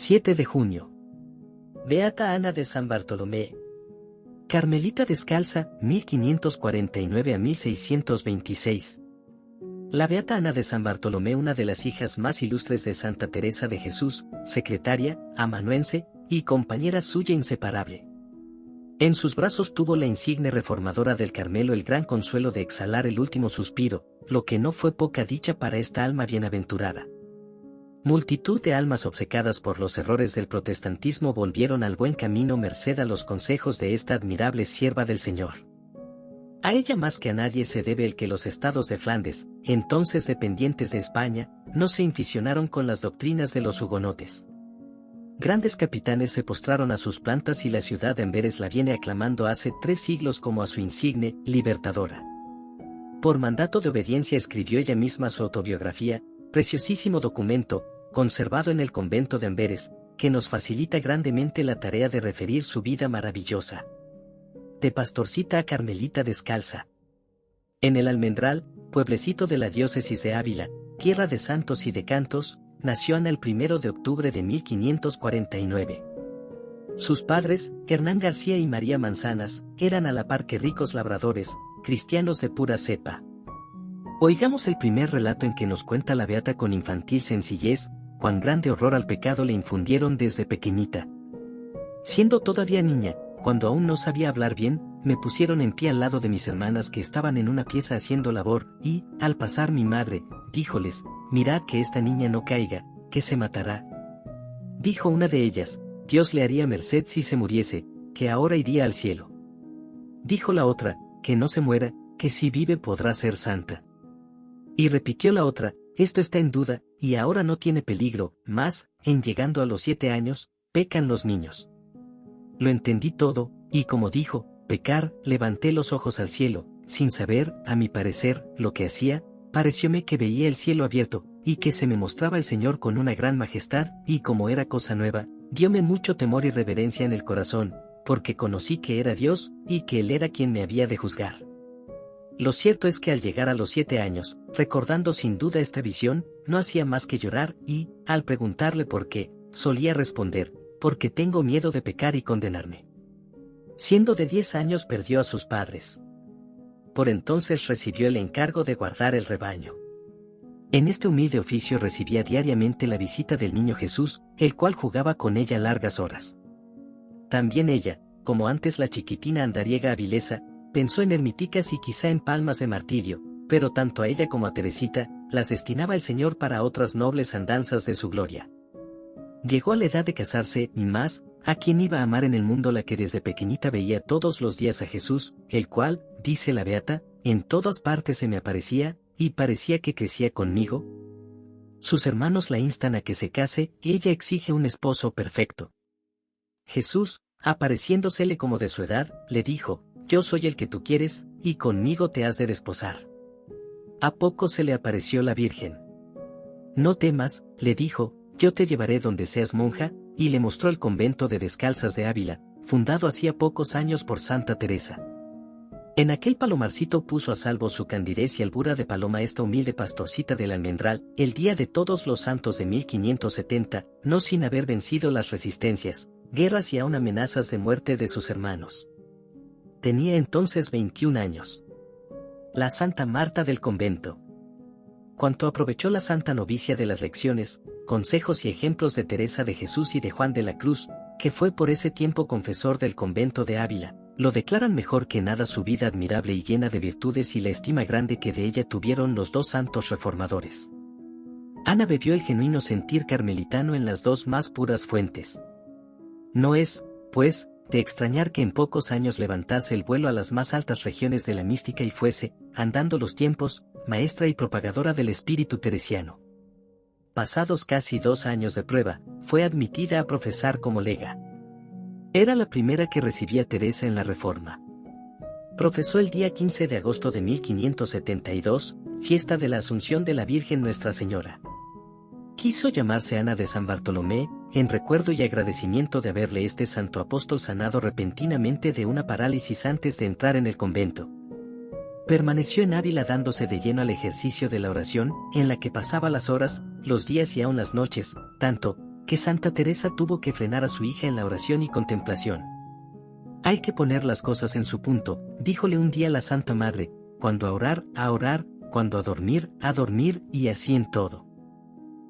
7 de junio. Beata Ana de San Bartolomé. Carmelita descalza, 1549 a 1626. La Beata Ana de San Bartolomé, una de las hijas más ilustres de Santa Teresa de Jesús, secretaria, amanuense, y compañera suya inseparable. En sus brazos tuvo la insigne reformadora del Carmelo el gran consuelo de exhalar el último suspiro, lo que no fue poca dicha para esta alma bienaventurada. Multitud de almas obcecadas por los errores del protestantismo volvieron al buen camino merced a los consejos de esta admirable sierva del Señor. A ella más que a nadie se debe el que los estados de Flandes, entonces dependientes de España, no se inficionaron con las doctrinas de los hugonotes. Grandes capitanes se postraron a sus plantas y la ciudad de Amberes la viene aclamando hace 3 siglos como a su insigne libertadora. Por mandato de obediencia escribió ella misma su autobiografía, preciosísimo documento, conservado en el convento de Amberes, que nos facilita grandemente la tarea de referir su vida maravillosa. De pastorcita a Carmelita descalza. En el Almendral, pueblecito de la diócesis de Ávila, tierra de santos y de cantos, nació Ana el 1 de octubre de 1549. Sus padres, Hernán García y María Manzanas, eran a la par que ricos labradores, cristianos de pura cepa. Oigamos el primer relato en que nos cuenta la Beata con infantil sencillez, cuán grande horror al pecado le infundieron desde pequeñita. Siendo todavía niña, cuando aún no sabía hablar bien, me pusieron en pie al lado de mis hermanas que estaban en una pieza haciendo labor, y, al pasar mi madre, díjoles, mirad que esta niña no caiga, que se matará. Dijo una de ellas, Dios le haría merced si se muriese, que ahora iría al cielo. Dijo la otra, que no se muera, que si vive podrá ser santa. Y repitió la otra, esto está en duda, y ahora no tiene peligro, mas, en llegando a los 7 años, pecan los niños. Lo entendí todo, y como dijo, pecar, levanté los ojos al cielo, sin saber, a mi parecer, lo que hacía, parecióme que veía el cielo abierto, y que se me mostraba el Señor con una gran majestad, y como era cosa nueva, dióme mucho temor y reverencia en el corazón, porque conocí que era Dios, y que Él era quien me había de juzgar. Lo cierto es que al llegar a los 7 años, recordando sin duda esta visión, no hacía más que llorar y, al preguntarle por qué, solía responder, porque tengo miedo de pecar y condenarme. Siendo de 10 años perdió a sus padres. Por entonces recibió el encargo de guardar el rebaño. En este humilde oficio recibía diariamente la visita del niño Jesús, el cual jugaba con ella largas horas. También ella, como antes la chiquitina andariega avilesa, pensó en ermiticas y quizá en palmas de martirio, pero tanto a ella como a Teresita, las destinaba el Señor para otras nobles andanzas de su gloria. Llegó a la edad de casarse, y más, ¿a quién iba a amar en el mundo la que desde pequeñita veía todos los días a Jesús, el cual, dice la Beata, en todas partes se me aparecía, y parecía que crecía conmigo? Sus hermanos la instan a que se case, y ella exige un esposo perfecto. Jesús, apareciéndosele como de su edad, le dijo, yo soy el que tú quieres, y conmigo te has de desposar. A poco se le apareció la Virgen. No temas, le dijo, yo te llevaré donde seas monja, y le mostró el convento de Descalzas de Ávila, fundado hacía pocos años por Santa Teresa. En aquel palomarcito puso a salvo su candidez y albura de paloma esta humilde pastorcita del Almendral, el día de todos los santos de 1570, no sin haber vencido las resistencias, guerras y aún amenazas de muerte de sus hermanos. Tenía entonces 21 años. La Santa Marta del convento. Cuanto aprovechó la santa novicia de las lecciones, consejos y ejemplos de Teresa de Jesús y de Juan de la Cruz, que fue por ese tiempo confesor del convento de Ávila, lo declaran mejor que nada su vida admirable y llena de virtudes y la estima grande que de ella tuvieron los 2 santos reformadores. Ana bebió el genuino sentir carmelitano en las 2 más puras fuentes. No es, pues, de extrañar que en pocos años levantase el vuelo a las más altas regiones de la mística y fuese, andando los tiempos, maestra y propagadora del espíritu teresiano. Pasados casi 2 años de prueba, fue admitida a profesar como lega. Era la primera que recibía Teresa en la Reforma. Profesó el día 15 de agosto de 1572, fiesta de la Asunción de la Virgen Nuestra Señora. Quiso llamarse Ana de San Bartolomé, en recuerdo y agradecimiento de haberle este santo apóstol sanado repentinamente de una parálisis antes de entrar en el convento. Permaneció en Ávila dándose de lleno al ejercicio de la oración, en la que pasaba las horas, los días y aun las noches, tanto, que Santa Teresa tuvo que frenar a su hija en la oración y contemplación. Hay que poner las cosas en su punto, díjole un día la Santa Madre, cuando a orar, cuando a dormir y así en todo.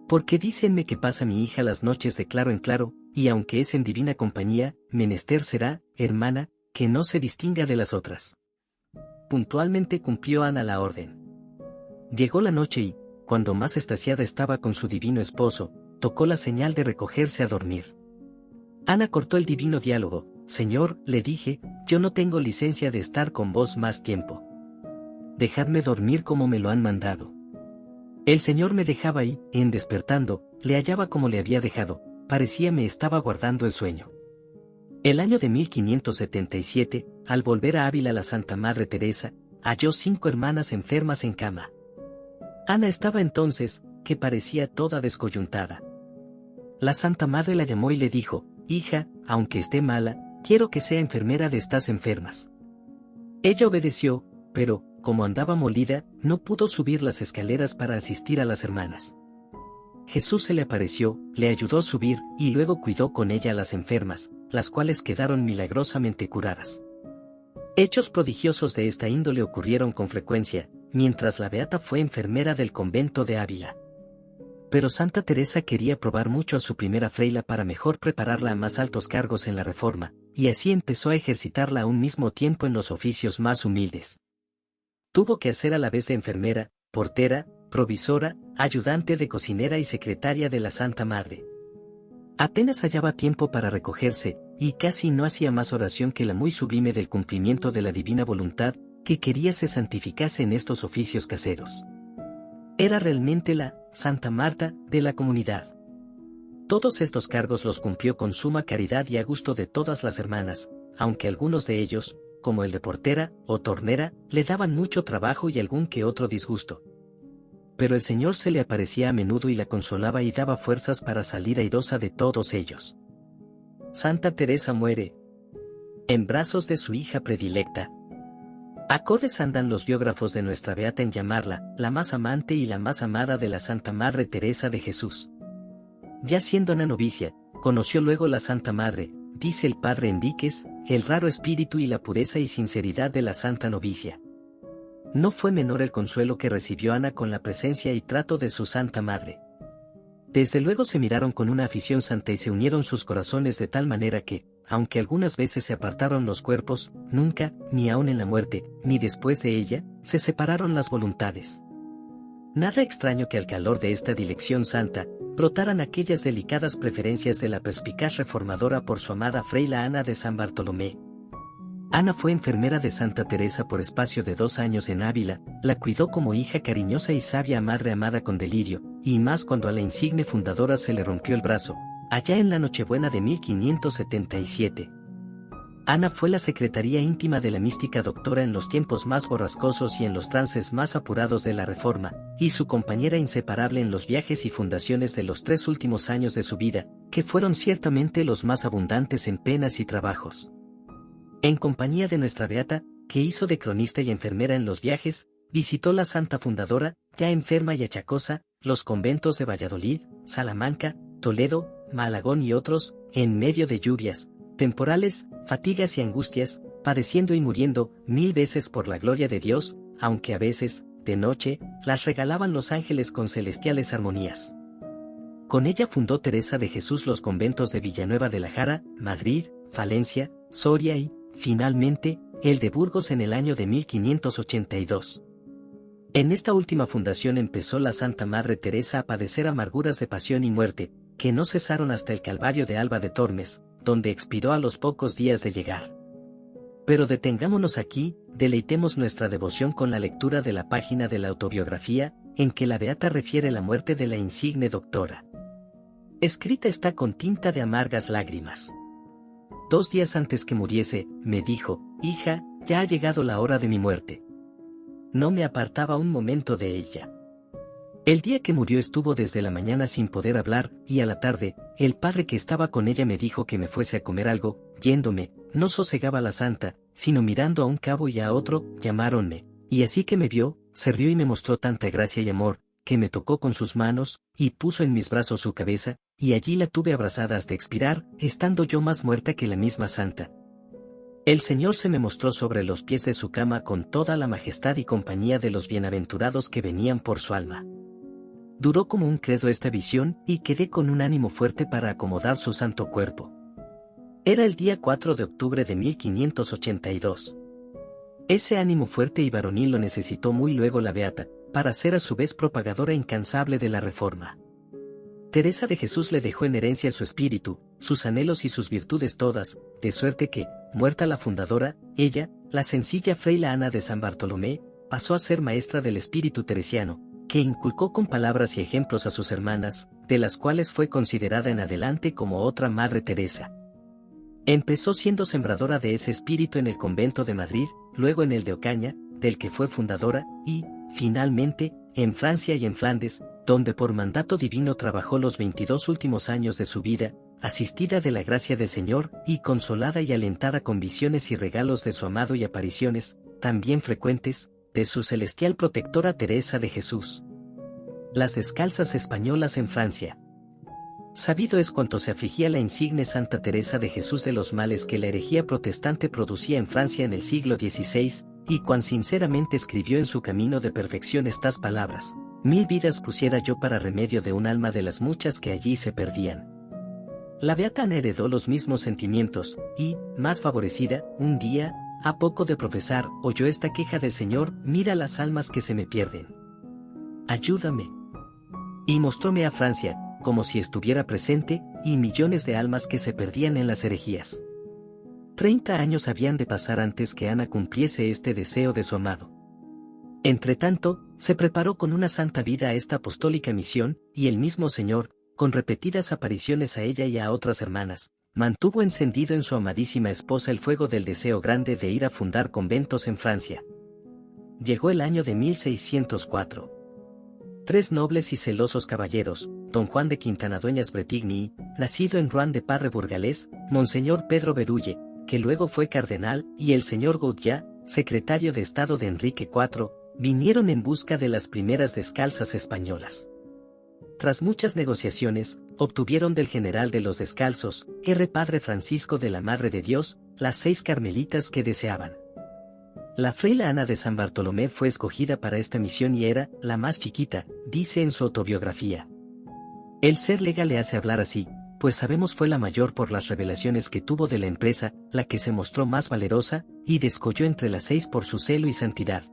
Porque dícenme que pasa mi hija las noches de claro en claro, y aunque es en divina compañía, menester será, hermana, que no se distinga de las otras. Puntualmente cumplió Ana la orden. Llegó la noche y, cuando más extasiada estaba con su divino esposo, tocó la señal de recogerse a dormir. Ana cortó el divino diálogo. Señor, le dije, yo no tengo licencia de estar con vos más tiempo. Dejadme dormir como me lo han mandado. El Señor me dejaba y, en despertando, le hallaba como le había dejado, parecía me estaba guardando el sueño. El año de 1577, al volver a Ávila la Santa Madre Teresa, halló 5 hermanas enfermas en cama. Ana estaba entonces, que parecía toda descoyuntada. La Santa Madre la llamó y le dijo, hija, aunque esté mala, quiero que sea enfermera de estas enfermas. Ella obedeció, pero, como andaba molida, no pudo subir las escaleras para asistir a las hermanas. Jesús se le apareció, le ayudó a subir, y luego cuidó con ella a las enfermas, las cuales quedaron milagrosamente curadas. Hechos prodigiosos de esta índole ocurrieron con frecuencia, mientras la beata fue enfermera del convento de Ávila. Pero Santa Teresa quería probar mucho a su primera freila para mejor prepararla a más altos cargos en la Reforma, y así empezó a ejercitarla a un mismo tiempo en los oficios más humildes. Tuvo que hacer a la vez de enfermera, portera, provisora, ayudante de cocinera y secretaria de la Santa Madre. Apenas hallaba tiempo para recogerse, y casi no hacía más oración que la muy sublime del cumplimiento de la divina voluntad, que quería se santificase en estos oficios caseros. Era realmente la Santa Marta de la comunidad. Todos estos cargos los cumplió con suma caridad y a gusto de todas las hermanas, aunque algunos de ellos, como el de portera o tornera, le daban mucho trabajo y algún que otro disgusto. Pero el Señor se le aparecía a menudo y la consolaba y daba fuerzas para salir airosa de todos ellos. Santa Teresa muere en brazos de su hija predilecta. Acordes andan los biógrafos de nuestra beata en llamarla, la más amante y la más amada de la Santa Madre Teresa de Jesús. Ya siendo una novicia, conoció luego la Santa Madre, dice el padre Enríquez, el raro espíritu y la pureza y sinceridad de la Santa Novicia. No fue menor el consuelo que recibió Ana con la presencia y trato de su Santa Madre. Desde luego se miraron con una afición santa y se unieron sus corazones de tal manera que, aunque algunas veces se apartaron los cuerpos, nunca, ni aun en la muerte, ni después de ella, se separaron las voluntades. Nada extraño que al calor de esta dilección santa, brotaran aquellas delicadas preferencias de la perspicaz reformadora por su amada freila Ana de San Bartolomé. Ana fue enfermera de Santa Teresa por espacio de 2 años en Ávila, la cuidó como hija cariñosa y sabia madre amada con delirio, y más cuando a la insigne fundadora se le rompió el brazo, allá en la Nochebuena de 1577. Ana fue la secretaría íntima de la mística doctora en los tiempos más borrascosos y en los trances más apurados de la Reforma, y su compañera inseparable en los viajes y fundaciones de los 3 últimos años de su vida, que fueron ciertamente los más abundantes en penas y trabajos. En compañía de nuestra beata, que hizo de cronista y enfermera en los viajes, visitó la Santa Fundadora, ya enferma y achacosa, los conventos de Valladolid, Salamanca, Toledo, Malagón y otros, en medio de lluvias, temporales, fatigas y angustias, padeciendo y muriendo 1000 veces por la gloria de Dios, aunque a veces, de noche, las regalaban los ángeles con celestiales armonías. Con ella fundó Teresa de Jesús los conventos de Villanueva de la Jara, Madrid, Valencia, Soria y, finalmente, el de Burgos en el año de 1582. En esta última fundación empezó la Santa Madre Teresa a padecer amarguras de pasión y muerte, que no cesaron hasta el Calvario de Alba de Tormes, donde expiró a los pocos días de llegar. Pero detengámonos aquí, deleitemos nuestra devoción con la lectura de la página de la autobiografía, en que la beata refiere la muerte de la insigne doctora. Escrita está con tinta de amargas lágrimas. 2 días antes que muriese, me dijo, hija, ya ha llegado la hora de mi muerte. No me apartaba un momento de ella. El día que murió estuvo desde la mañana sin poder hablar, y a la tarde, el padre que estaba con ella me dijo que me fuese a comer algo, yéndome, no sosegaba la santa, sino mirando a un cabo y a otro, llamáronme, y así que me vio, se rió y me mostró tanta gracia y amor, que me tocó con sus manos, y puso en mis brazos su cabeza, y allí la tuve abrazada hasta expirar, estando yo más muerta que la misma santa. El Señor se me mostró sobre los pies de su cama con toda la majestad y compañía de los bienaventurados que venían por su alma. Duró como un credo esta visión, y quedé con un ánimo fuerte para acomodar su santo cuerpo. Era el día 4 de octubre de 1582. Ese ánimo fuerte y varonil lo necesitó muy luego la beata, para ser a su vez propagadora incansable de la Reforma. Teresa de Jesús le dejó en herencia su espíritu, sus anhelos y sus virtudes todas, de suerte que, muerta la fundadora, ella, la sencilla fraila Ana de San Bartolomé, pasó a ser maestra del espíritu teresiano, que inculcó con palabras y ejemplos a sus hermanas, de las cuales fue considerada en adelante como otra Madre Teresa. Empezó siendo sembradora de ese espíritu en el convento de Madrid, luego en el de Ocaña, del que fue fundadora, y, finalmente, en Francia y en Flandes, donde por mandato divino trabajó los 22 últimos años de su vida, asistida de la gracia del Señor, y consolada y alentada con visiones y regalos de su amado y apariciones, también frecuentes, de su celestial protectora Teresa de Jesús. Las descalzas españolas en Francia. Sabido es cuánto se afligía la insigne Santa Teresa de Jesús de los males que la herejía protestante producía en Francia en el siglo XVI, y cuán sinceramente escribió en su camino de perfección estas palabras: «Mil vidas pusiera yo para remedio de un alma de las muchas que allí se perdían». La beata Ana heredó los mismos sentimientos, y, más favorecida, un día, a poco de profesar, oyó esta queja del Señor: «Mira las almas que se me pierden. Ayúdame». Y mostróme a Francia, como si estuviera presente, y millones de almas que se perdían en las herejías. 30 años habían de pasar antes que Ana cumpliese este deseo de su amado. Entretanto, se preparó con una santa vida a esta apostólica misión, y el mismo Señor, con repetidas apariciones a ella y a otras hermanas, mantuvo encendido en su amadísima esposa el fuego del deseo grande de ir a fundar conventos en Francia. Llegó el año de 1604. 3 nobles y celosos caballeros, don Juan de Quintana Dueñas Bretigny, nacido en Rouen de padre burgalés, monseñor Pedro Berulle, que luego fue cardenal, y el señor Goudjat, secretario de Estado de Enrique IV, vinieron en busca de las primeras descalzas españolas. Tras muchas negociaciones, obtuvieron del general de los descalzos, Padre Francisco de la Madre de Dios, las 6 carmelitas que deseaban. La fraila Ana de San Bartolomé fue escogida para esta misión y era la más chiquita, dice en su autobiografía. El ser lega le hace hablar así, pues sabemos fue la mayor por las revelaciones que tuvo de la empresa, la que se mostró más valerosa, y descolló entre las 6 por su celo y santidad.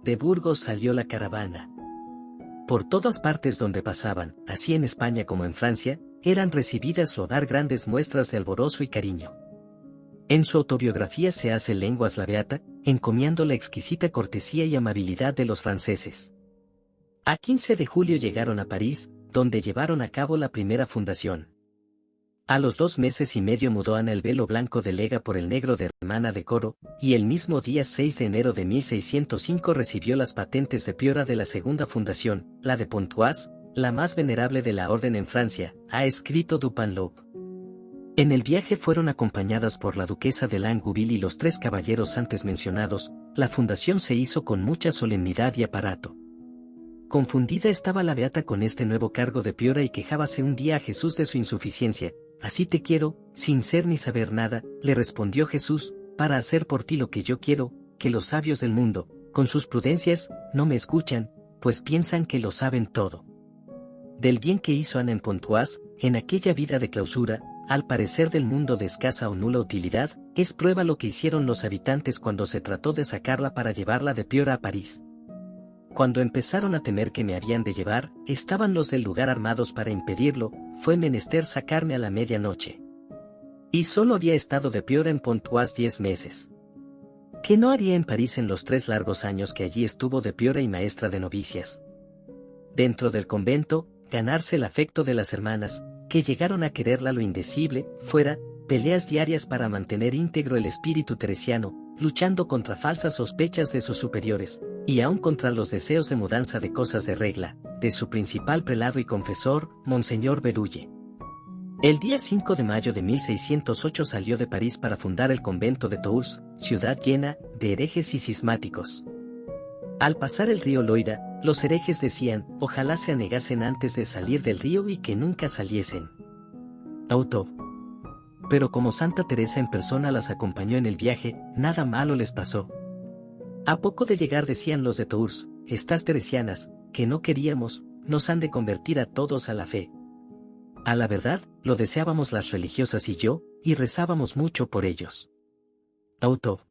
De Burgos salió la caravana. Por todas partes donde pasaban, así en España como en Francia, eran recibidas o dar grandes muestras de alborozo y cariño. En su autobiografía se hace lenguas la beata, encomiando la exquisita cortesía y amabilidad de los franceses. A 15 de julio llegaron a París, donde llevaron a cabo la primera fundación. A los 2 meses y medio mudó Ana el velo blanco de lega por el negro de hermana de coro, y el mismo día 6 de enero de 1605 recibió las patentes de priora de la segunda fundación, la de Pontoise, la más venerable de la orden en Francia, ha escrito Dupanloup. En el viaje fueron acompañadas por la duquesa de Longueville y los 3 caballeros antes mencionados. La fundación se hizo con mucha solemnidad y aparato. Confundida estaba la beata con este nuevo cargo de priora y quejábase un día a Jesús de su insuficiencia. «Así te quiero, sin ser ni saber nada», le respondió Jesús, «para hacer por ti lo que yo quiero, que los sabios del mundo, con sus prudencias, no me escuchan, pues piensan que lo saben todo». Del bien que hizo Ana en Pontoise, en aquella vida de clausura, al parecer del mundo de escasa o nula utilidad, es prueba lo que hicieron los habitantes cuando se trató de sacarla para llevarla de priora a París. Cuando empezaron a temer que me habían de llevar, estaban los del lugar armados para impedirlo, fue menester sacarme a la medianoche. Y solo había estado de priora en Pontoise 10 meses. ¿Qué no haría en París en los 3 largos años que allí estuvo de priora y maestra de novicias? Dentro del convento, ganarse el afecto de las hermanas, que llegaron a quererla lo indecible, fuera, peleas diarias para mantener íntegro el espíritu teresiano, luchando contra falsas sospechas de sus superiores, y aún contra los deseos de mudanza de cosas de regla, de su principal prelado y confesor, Monseñor Berulle. El día 5 de mayo de 1608 salió de París para fundar el convento de Tours, ciudad llena de herejes y cismáticos. Al pasar el río Loira, Los herejes decían, ojalá se anegasen antes de salir del río y que nunca saliesen. Autor. Pero como Santa Teresa en persona las acompañó en el viaje, nada malo les pasó. A poco de llegar decían los de Tours, estas teresianas, que no queríamos, nos han de convertir a todos a la fe. A la verdad, lo deseábamos las religiosas y yo, y rezábamos mucho por ellos. Autor.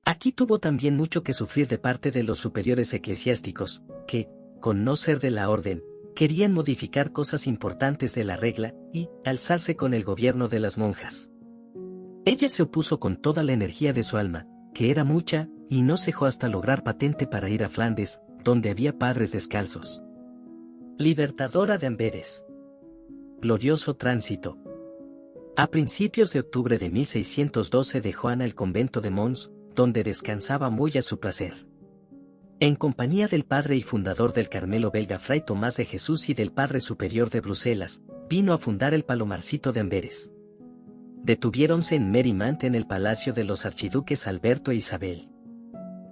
Aquí tuvo también mucho que sufrir de parte de los superiores eclesiásticos, que, con no ser de la orden, querían modificar cosas importantes de la regla, y alzarse con el gobierno de las monjas. Ella se opuso con toda la energía de su alma, que era mucha, y no cejó hasta lograr patente para ir a Flandes, donde había padres descalzos. Libertadora de Amberes. Glorioso tránsito. A principios de octubre de 1612 dejó Ana el convento de Mons, donde descansaba muy a su placer. En compañía del padre y fundador del Carmelo belga Fray Tomás de Jesús y del padre superior de Bruselas, vino a fundar el Palomarcito de Amberes. Detuviéronse en Merimant en el palacio de los archiduques Alberto e Isabel.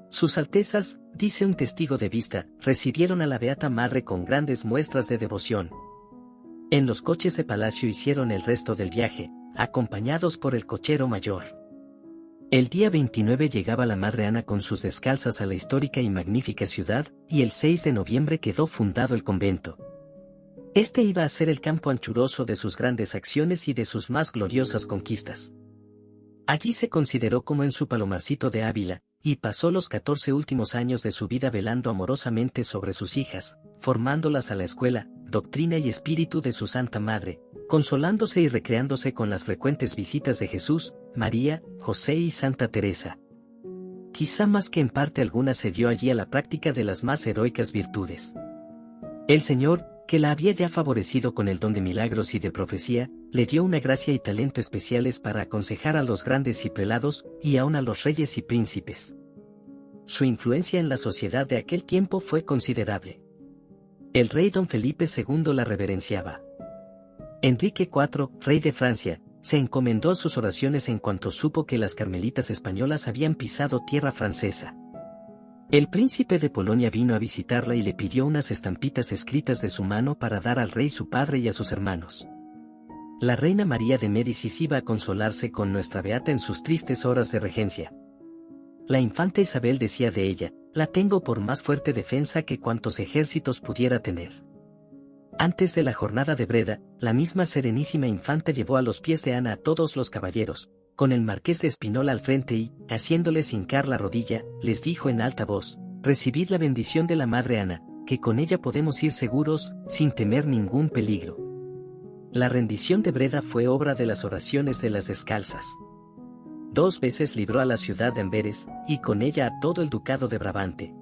Sus Altezas, dice un testigo de vista, recibieron a la Beata Madre con grandes muestras de devoción. En los coches de palacio hicieron el resto del viaje, acompañados por el cochero mayor. El día 29 llegaba la Madre Ana con sus descalzas a la histórica y magnífica ciudad, y el 6 de noviembre quedó fundado el convento. Este iba a ser el campo anchuroso de sus grandes acciones y de sus más gloriosas conquistas. Allí se consideró como en su Palomarcito de Ávila, y pasó los 14 últimos años de su vida velando amorosamente sobre sus hijas, formándolas a la escuela, doctrina y espíritu de su Santa Madre, consolándose y recreándose con las frecuentes visitas de Jesús, María, José y Santa Teresa. Quizá más que en parte alguna se dio allí a la práctica de las más heroicas virtudes. El Señor, que la había ya favorecido con el don de milagros y de profecía, le dio una gracia y talento especiales para aconsejar a los grandes y prelados, y aun a los reyes y príncipes. Su influencia en la sociedad de aquel tiempo fue considerable. El rey don Felipe II la reverenciaba. Enrique IV, rey de Francia, se encomendó a sus oraciones en cuanto supo que las carmelitas españolas habían pisado tierra francesa. El príncipe de Polonia vino a visitarla y le pidió unas estampitas escritas de su mano para dar al rey su padre y a sus hermanos. La reina María de Médicis iba a consolarse con nuestra beata en sus tristes horas de regencia. La infanta Isabel decía de ella, la tengo por más fuerte defensa que cuantos ejércitos pudiera tener. Antes de la jornada de Breda, la misma serenísima infanta llevó a los pies de Ana a todos los caballeros, con el marqués de Espinola al frente y, haciéndoles hincar la rodilla, les dijo en alta voz, recibid la bendición de la Madre Ana, que con ella podemos ir seguros, sin temer ningún peligro. La rendición de Breda fue obra de las oraciones de las descalzas. 2 veces libró a la ciudad de Amberes, y con ella a todo el ducado de Brabante.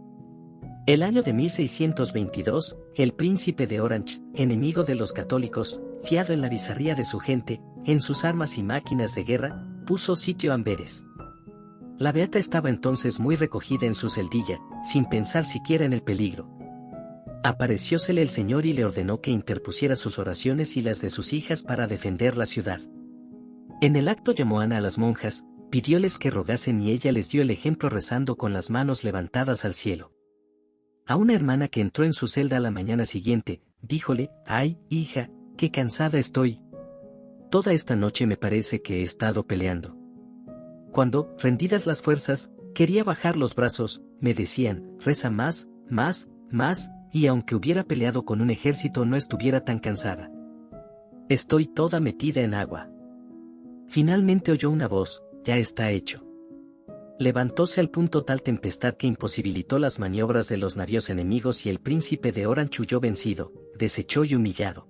El año de 1622, el príncipe de Orange, enemigo de los católicos, fiado en la bizarría de su gente, en sus armas y máquinas de guerra, puso sitio a Amberes. La beata estaba entonces muy recogida en su celdilla, sin pensar siquiera en el peligro. Apareciósele el Señor y le ordenó que interpusiera sus oraciones y las de sus hijas para defender la ciudad. En el acto llamó Ana a las monjas, pidióles que rogasen y ella les dio el ejemplo rezando con las manos levantadas al cielo. A una hermana que entró en su celda a la mañana siguiente, díjole, «Ay, hija, qué cansada estoy. Toda esta noche me parece que he estado peleando. Cuando, rendidas las fuerzas, quería bajar los brazos, me decían, reza más, más, más, y aunque hubiera peleado con un ejército no estuviera tan cansada. Estoy toda metida en agua». Finalmente oyó una voz, «Ya está hecho». Levantóse al punto tal tempestad que imposibilitó las maniobras de los navíos enemigos y el príncipe de Orange huyó vencido, deshecho y humillado.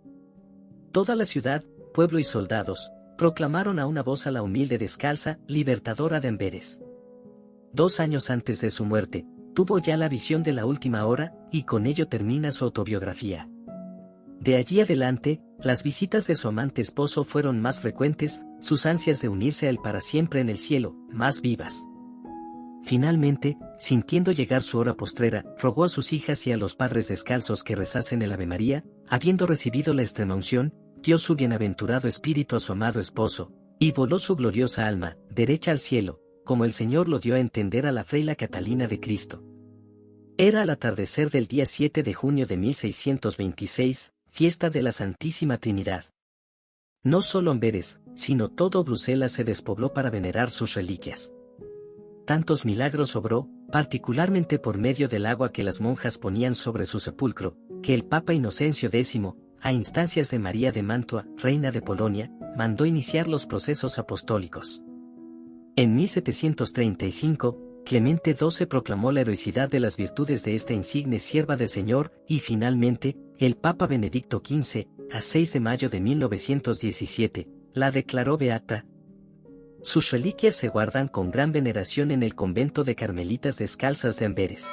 Toda la ciudad, pueblo y soldados, proclamaron a una voz a la humilde descalza, libertadora de Amberes. 2 años antes de su muerte, tuvo ya la visión de la última hora, y con ello termina su autobiografía. De allí adelante, las visitas de su amante esposo fueron más frecuentes, sus ansias de unirse a él para siempre en el cielo, más vivas. Finalmente, sintiendo llegar su hora postrera, rogó a sus hijas y a los padres descalzos que rezasen el Ave María, habiendo recibido la extremaunción, dio su bienaventurado espíritu a su amado esposo, y voló su gloriosa alma, derecha al cielo, como el Señor lo dio a entender a la fraila Catalina de Cristo. Era al atardecer del día 7 de junio de 1626, fiesta de la Santísima Trinidad. No solo Amberes, sino todo Bruselas se despobló para venerar sus reliquias. Tantos milagros obró, particularmente por medio del agua que las monjas ponían sobre su sepulcro, que el Papa Inocencio X, a instancias de María de Mantua, reina de Polonia, mandó iniciar los procesos apostólicos. En 1735, Clemente XII proclamó la heroicidad de las virtudes de esta insigne sierva del Señor, y finalmente, el Papa Benedicto XV, a 6 de mayo de 1917, la declaró beata. Sus reliquias se guardan con gran veneración en el convento de Carmelitas Descalzas de Amberes.